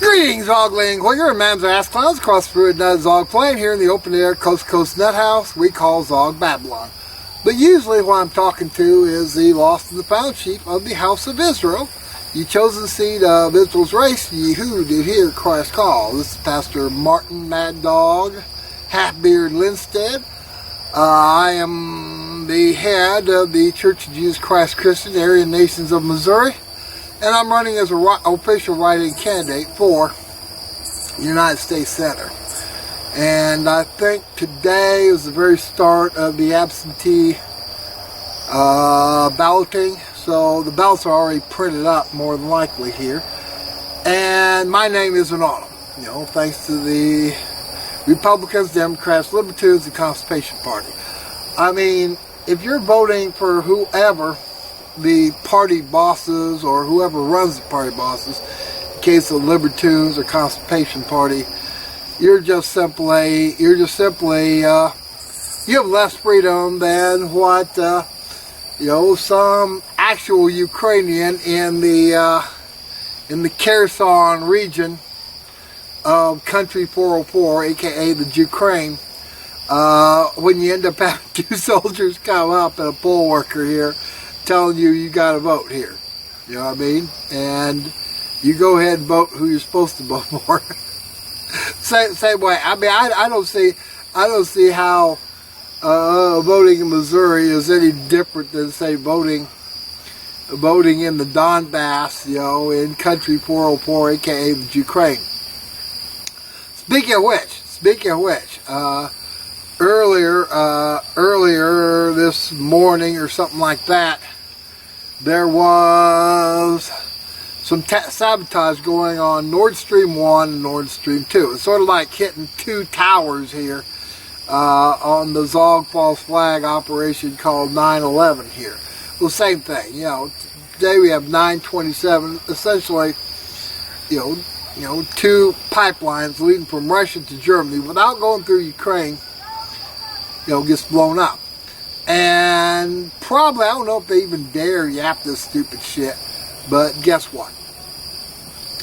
Greetings, Zog Langwigger and Mams Ass Clowns across the road Nut Zog Plain here in the open air coast to coast nut house we call Zog Babylon. But usually what I'm talking to is the lost and the found sheep of the house of Israel. Ye chosen seed of Israel's race, ye who did hear Christ's call. This is Pastor Martin Mad Dog, Half-Beard Lindstedt. I am the head of the Church of Jesus Christ Christian Aryan Nations of Missouri. And I'm running as an official write-in candidate for the United States Senate. And I think today is the very start of the absentee balloting. So the ballots are already printed up, more than likely here. And my name isn't on them. You know, thanks to the Republicans, Democrats, Libertarians, and Constipation Party. I mean, if you're voting for whoever the party bosses or whoever runs the party bosses, in case of Libertarians or Constipation Party, you have less freedom than what some actual Ukrainian in the Kherson region of country 404, aka the Ukraine. When you end up having two soldiers come up and a poll worker here telling you got to vote here, you know what I mean? And you go ahead and vote who you're supposed to vote for. Same way. I mean, I don't see how voting in Missouri is any different than, say, voting in the Donbass, in country 404, aka the Ukraine. Speaking of which, earlier this morning or something like that, there was some sabotage going on Nord Stream 1 and Nord Stream 2. It's sort of like hitting two towers here on the Zog False Flag operation called 9/11 here. Well, same thing. Today we have 9/27. Essentially, two pipelines leading from Russia to Germany without going through Ukraine, gets blown up. And probably, I don't know if they even dare yap this stupid shit, but guess what?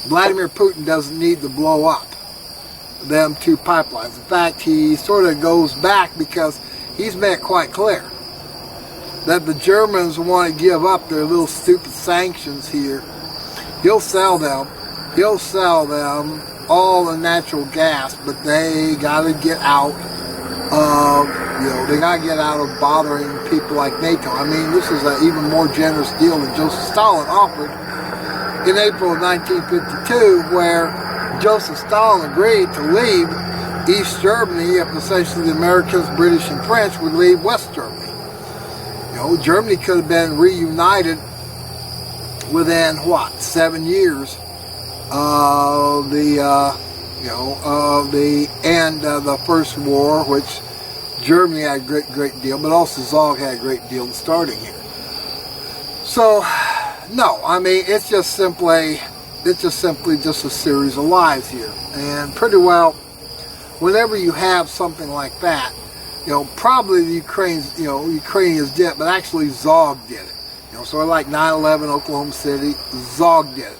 Vladimir Putin doesn't need to blow up them two pipelines. In fact, he sort of goes back because he's made it quite clear that the Germans want to give up their little stupid sanctions here. He'll sell them all the natural gas, but they got to get out of, bothering people like NATO. I mean, this is an even more generous deal than Joseph Stalin offered in April of 1952, where Joseph Stalin agreed to leave East Germany if essentially the Americans, British, and French would leave West Germany. Germany could have been reunited within 7 years of the end of the First War, which Germany had a great deal, but also Zog had a great deal in starting here. So, no, I mean, it's just simply a series of lies here. And pretty well, whenever you have something like that, probably the Ukrainians did it, but actually Zog did it. Sort of like 9/11, Oklahoma City, Zog did it.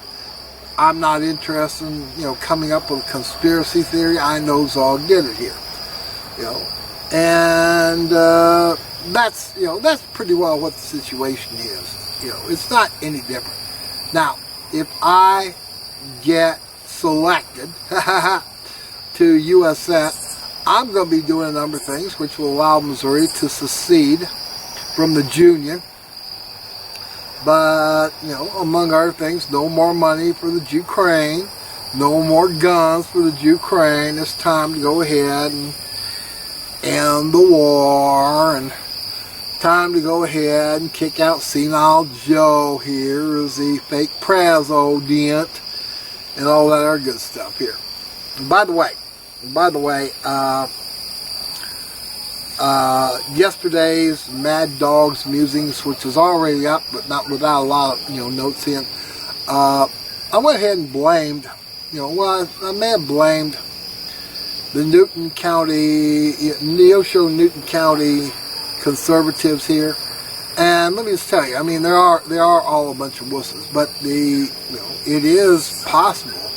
I'm not interested in, coming up with a conspiracy theory. I know Zog did it here. And that's pretty well what the situation is. It's not any different. Now, if I get selected to U.S. Senate, I'm going to be doing a number of things which will allow Missouri to secede from the Union. But, among other things, no more money for the Ukraine, no more guns for the Ukraine. It's time to go ahead and end the war, and time to go ahead and kick out Senile Joe here as the fake president and all that other good stuff here. And by the way, yesterday's Mad Dog Musings, which is already up, but not without a lot of notes in. I went ahead and blamed, I may have blamed the Newton County, Neosho Newton County conservatives here, and let me just tell you, I mean, they are all a bunch of wusses, but it is possible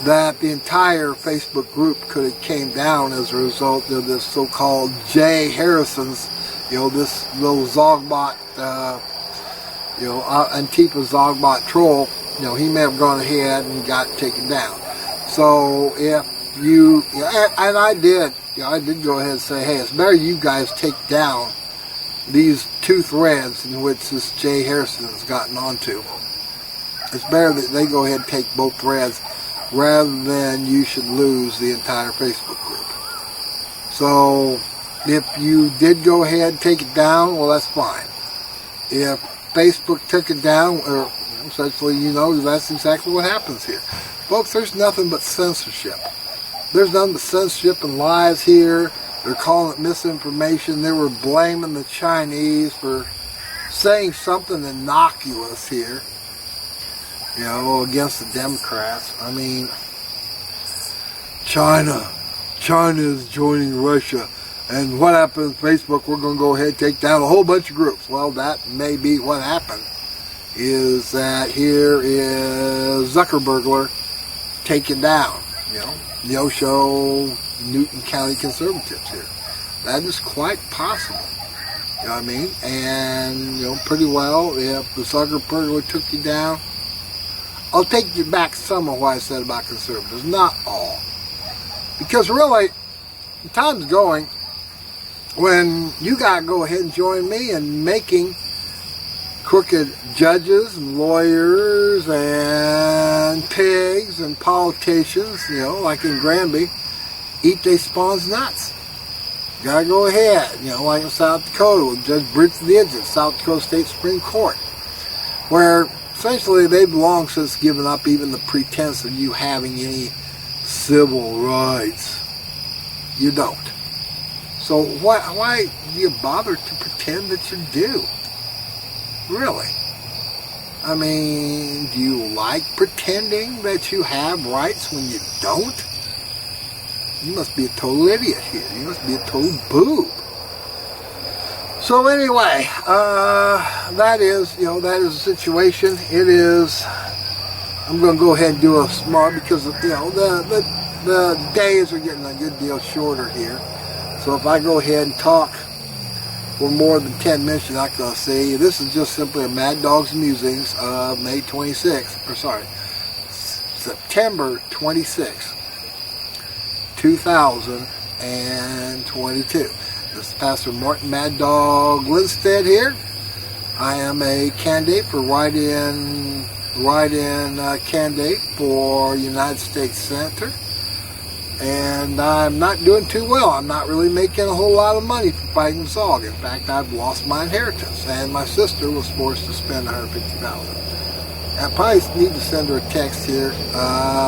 that the entire Facebook group could have came down as a result of this so-called Jay Harrison's, this little Zogbot, Antifa Zogbot troll. He may have gone ahead and got taken down. So if you, and I did go ahead and say, hey, it's better you guys take down these 2 threads in which this Jay Harrison has gotten onto. It's better that they go ahead and take both threads rather than you should lose the entire Facebook group. So if you did go ahead and take it down, well, that's fine. If Facebook took it down, or essentially, that's exactly what happens here. Folks, there's nothing but censorship. There's nothing but censorship and lies here. They're calling it misinformation. They were blaming the Chinese for saying something innocuous here, against the Democrats. I mean, China is joining Russia. And what happened? Facebook, we're going to go ahead and take down a whole bunch of groups. Well, that may be what happened. Is that here is Zuckerbergler taken down, Neosho, Newton County conservatives here. That is quite possible. You know what I mean? And, pretty well, if the Zuckerbergler took you down, I'll take you back some of what I said about conservatives. Not all. Because really, the time's going when you got to go ahead and join me in making crooked judges and lawyers and pigs and politicians, like in Granby, eat their spawns nuts. You gotta go ahead, like in South Dakota with Judge Bridge did at South Dakota State Supreme Court, where essentially they've long since given up even the pretense of you having any civil rights. You don't. So why do you bother to pretend that you do? Really? I mean, do you like pretending that you have rights when you don't? You must be a total idiot here. You must be a total boob. So anyway, that is the situation. It is. I'm going to go ahead and do a small because the days are getting a good deal shorter here. So if I go ahead and talk for more than 10 minutes, you're not going to see. This is just simply a Mad Dog's Musings of September 26th, 2022. This is Pastor Martin Mad Dog Lindstedt here. I am a candidate for write-in candidate for United States Senator. And I'm not doing too well. I'm not really making a whole lot of money for fighting Zog. In fact, I've lost my inheritance. And my sister was forced to spend $150,000. I probably need to send her a text here.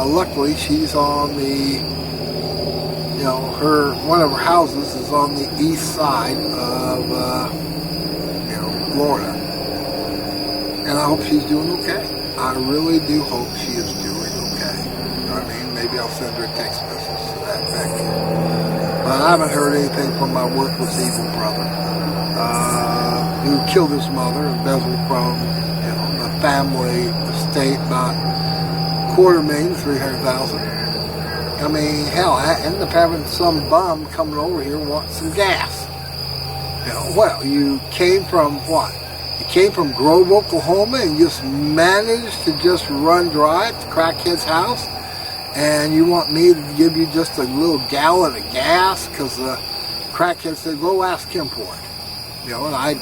Luckily, she's on the, one of her houses is on the east side of, Florida. And I hope she's doing okay. I really do hope she is doing okay. You know what I mean? Maybe I'll send her a text message to that effect. But I haven't heard anything from my worthless evil brother, who killed his mother, embezzled from, the family estate about $250,000. I mean, hell, I ended up having some bum coming over here wanting some gas. Well, you came from what? You came from Grove, Oklahoma, and just managed to just run dry at the crackhead's house, and you want me to give you just a little gallon of gas because the crackhead said, go ask him for it. And I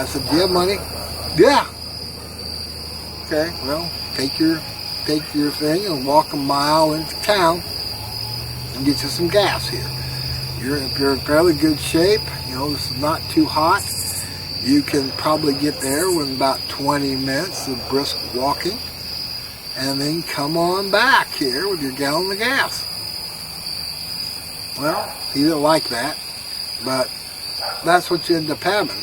said, do you have money? Yeah. Okay, well, take your thing and walk a mile into town and get you some gas here. If you're in fairly good shape, this is not too hot. You can probably get there within about 20 minutes of brisk walking, and then come on back here with your gallon of gas. Well, he didn't like that, but that's what you end up having.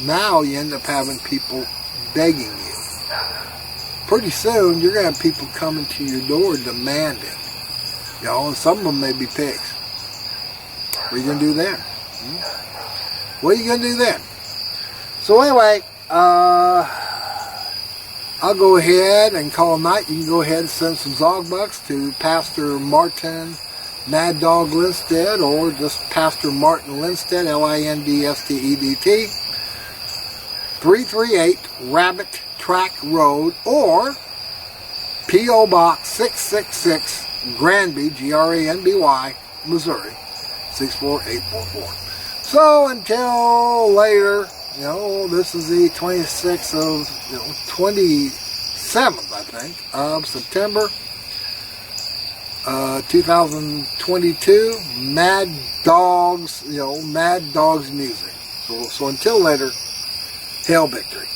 Now you end up having people begging you. Pretty soon, you're going to have people coming to your door demanding. And some of them may be pigs. What are you going to do then? What are you going to do then? So anyway, I'll go ahead and call a night. You can go ahead and send some Zog Bucks to Pastor Martin Mad Dog Lindstedt, or just Pastor Martin Lindstedt, Lindstedt, 338 Rabbit Track Road, or P.O. Box 666, Granby, Granby, Missouri, 64844. So until later, this is the 26th of, 27th, I think, of September, 2022, Mad Dogs, Mad Dogs Music. So until later, hail victory.